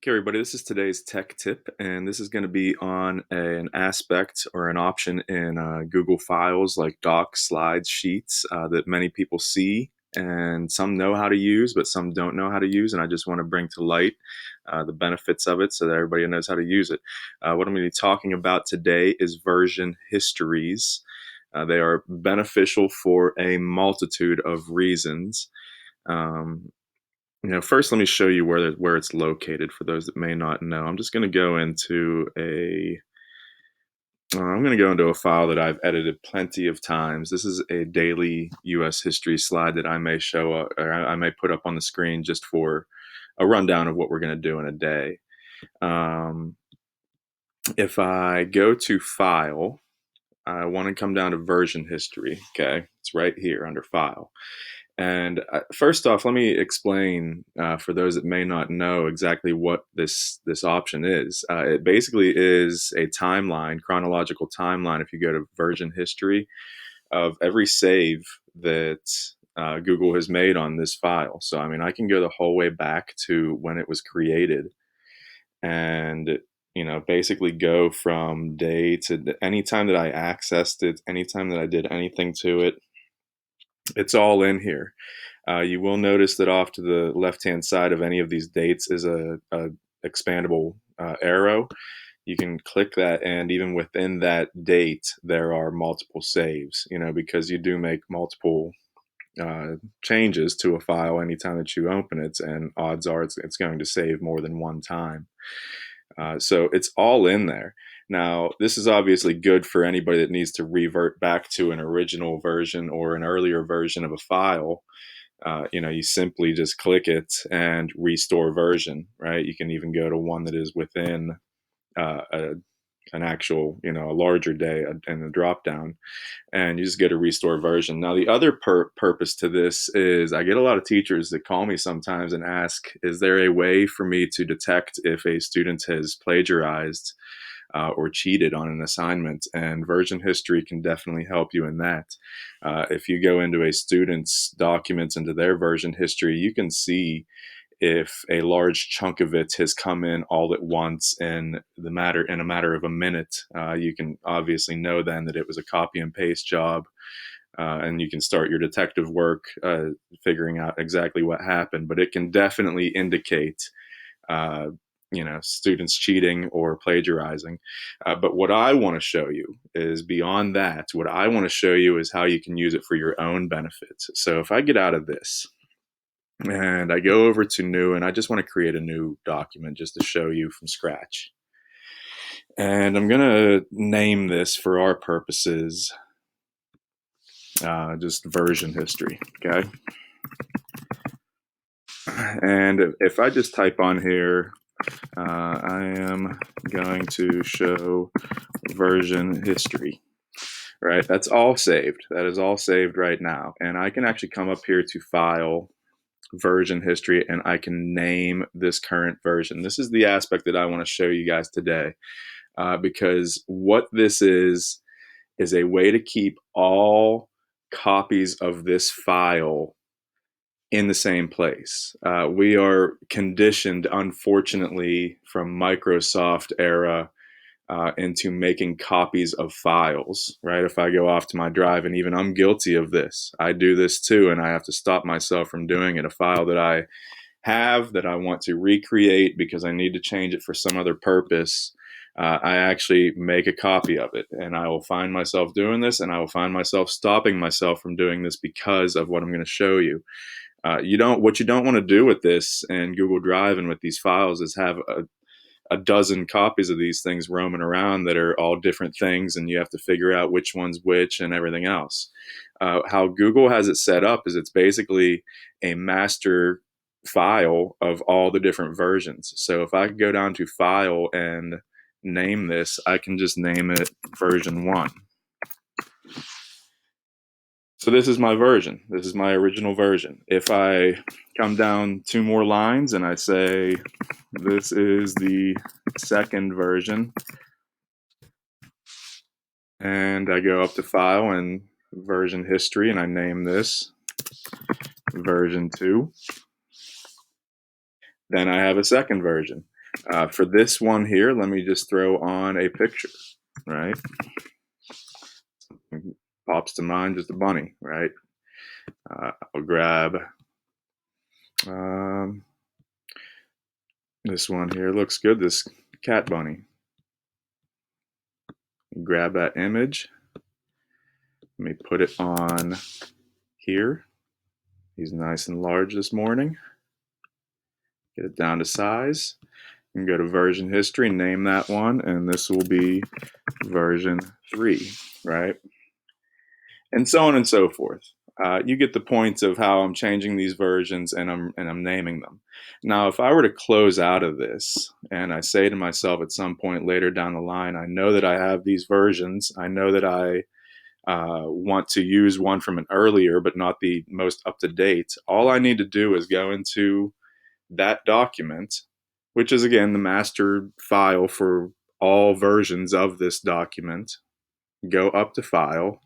Okay, everybody, this is today's tech tip, and this is going to be on an aspect or an option in Google Files like Docs, Slides, Sheets that many people see and some know how to use, but some don't know how to use. And I just want to bring to light the benefits of it so that everybody knows how to use it. What I'm going to be talking about today is version histories. They are beneficial for a multitude of reasons. Um, First, let me show you where it's located for those that may not know. I'm just going to go into a file that I've edited plenty of times. This is a daily U.S. history slide that I may show up, or I may put up on the screen just for a rundown of what we're going to do in a day. If I go to File, I want to come down to Version History. Okay, it's right here under File. And first off, let me explain for those that may not know exactly what this option is. It basically is a timeline, chronological timeline. If you go to version history of every save that Google has made on this file. So, I mean, I can go the whole way back to when it was created, and basically go from day to any time that I accessed it, anytime that I did anything to it. It's all in here. You will notice that off to the left-hand side of any of these dates is a expandable arrow. You can click that, and even within that date, there are multiple saves, because you do make multiple changes to a file anytime that you open it, and odds are it's going to save more than one time. So it's all in there. Now, this is obviously good for anybody that needs to revert back to an original version or an earlier version of a file. You simply just click it and restore version, right? You can even go to one that is within an actual, a larger day in the drop down, and you just get a restore version. Now, the other purpose to this is I get a lot of teachers that call me sometimes and ask, is there a way for me to detect if a student has plagiarized or cheated on an assignment? And version history can definitely help you in that. If you go into a student's documents, into their version history, you can see if a large chunk of it has come in all at once in a matter of a minute. You can obviously know then that it was a copy and paste job, and you can start your detective work figuring out exactly what happened. But it can definitely indicate students cheating or plagiarizing. But what I want to show you is beyond that. What I want to show you is how you can use it for your own benefit. So if I get out of this and I go over to new, and I just want to create a new document just to show you from scratch. And I'm going to name this for our purposes just version history, okay? And if I just type on here, I am going to show version history, right? That's all saved. That is all saved right now. And I can actually come up here to File, Version History, and I can name this current version. This is the aspect that I want to show you guys today, because what this is a way to keep all copies of this file in the same place. We are conditioned, unfortunately, from Microsoft era into making copies of files, right? If I go off to my drive, and even I'm guilty of this, I do this too, and I have to stop myself from doing it. A file that I have that I want to recreate because I need to change it for some other purpose, I actually make a copy of it, and I will find myself doing this, and I will find myself stopping myself from doing this because of what I'm going to show you. What you don't want to do with this and Google Drive and with these files is have a dozen copies of these things roaming around that are all different things, and you have to figure out which one's which and everything else. How Google has it set up is it's basically a master file of all the different versions. So if I go down to File and name this, I can just name it version 1. So this is my version. This is my original version. If I come down 2 more lines and I say, this is the second version, and I go up to File and Version History, and I name this version 2, then I have a second version. For this one here, let me just throw on a picture, right? Pops to mind just a bunny, right? I'll grab um, this one here. Looks good, this cat bunny. Grab that image. Let me put it on here. He's nice and large this morning. Get it down to size. And go to version history, name that one, and this will be version 3, right? And so on and so forth. You get the point of how I'm changing these versions and I'm naming them. Now, if I were to close out of this and I say to myself at some point later down the line, I know that I have these versions. I know that I want to use one from an earlier, but not the most up to date. All I need to do is go into that document, which is again the master file for all versions of this document. Go up to File,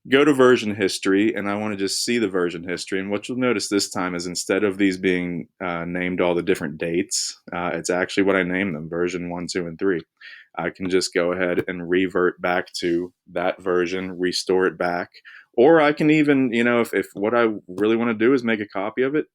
go to version history, and I want to just see the version history. And what you'll notice this time is instead of these being named all the different dates, it's actually what I named them, version 1, 2, and 3. I can just go ahead and revert back to that version, restore it back. Or I can even, if what I really want to do is make a copy of it,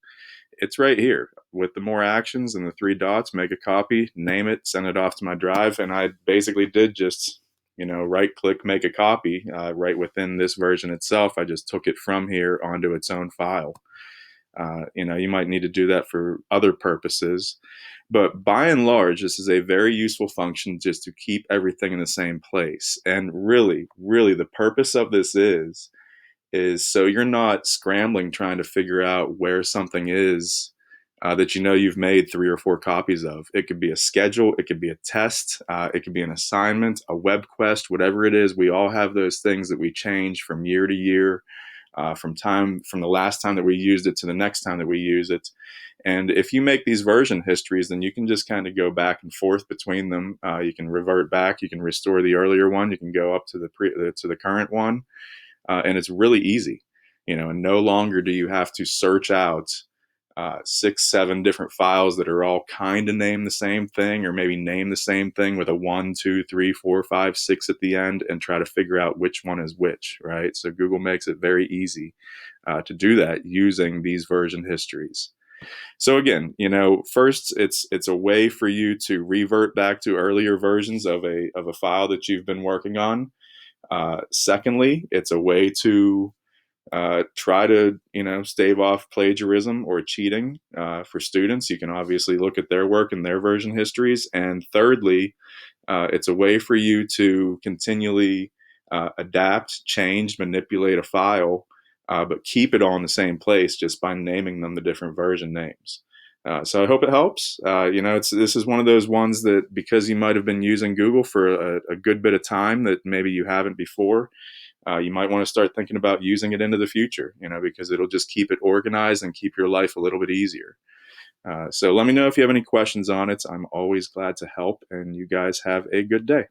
it's right here with the more actions and the 3 dots. Make a copy, name it, send it off to my drive. And I basically did just right click, make a copy right within this version itself. I just took it from here onto its own file. You might need to do that for other purposes, but by and large, this is a very useful function just to keep everything in the same place. And really, really, the purpose of this is so you're not scrambling trying to figure out where something is that you've made 3 or 4 copies of. It could be a schedule, it could be a test, it could be an assignment, a web quest, whatever it is. We all have those things that we change from year to year, from the last time that we used it to the next time that we use it. And if you make these version histories, then you can just kind of go back and forth between them. You can revert back, you can restore the earlier one, you can go up to the current one, and it's really easy. And no longer do you have to search out 6, 7 different files that are all kind of named the same thing, or maybe name the same thing with a 1, 2, 3, 4, 5, 6 at the end, and try to figure out which one is which, right? So Google makes it very easy to do that using these version histories. So again, first it's a way for you to revert back to earlier versions of a file that you've been working on. Secondly, it's a way to try to stave off plagiarism or cheating for students. You can obviously look at their work and their version histories. And thirdly, it's a way for you to continually adapt, change, manipulate a file, but keep it all in the same place just by naming them the different version names. So I hope it helps. This is one of those ones that, because you might have been using Google for a good bit of time that maybe you haven't before, you might want to start thinking about using it into the future, because it'll just keep it organized and keep your life a little bit easier. So let me know if you have any questions on it. I'm always glad to help, and you guys have a good day.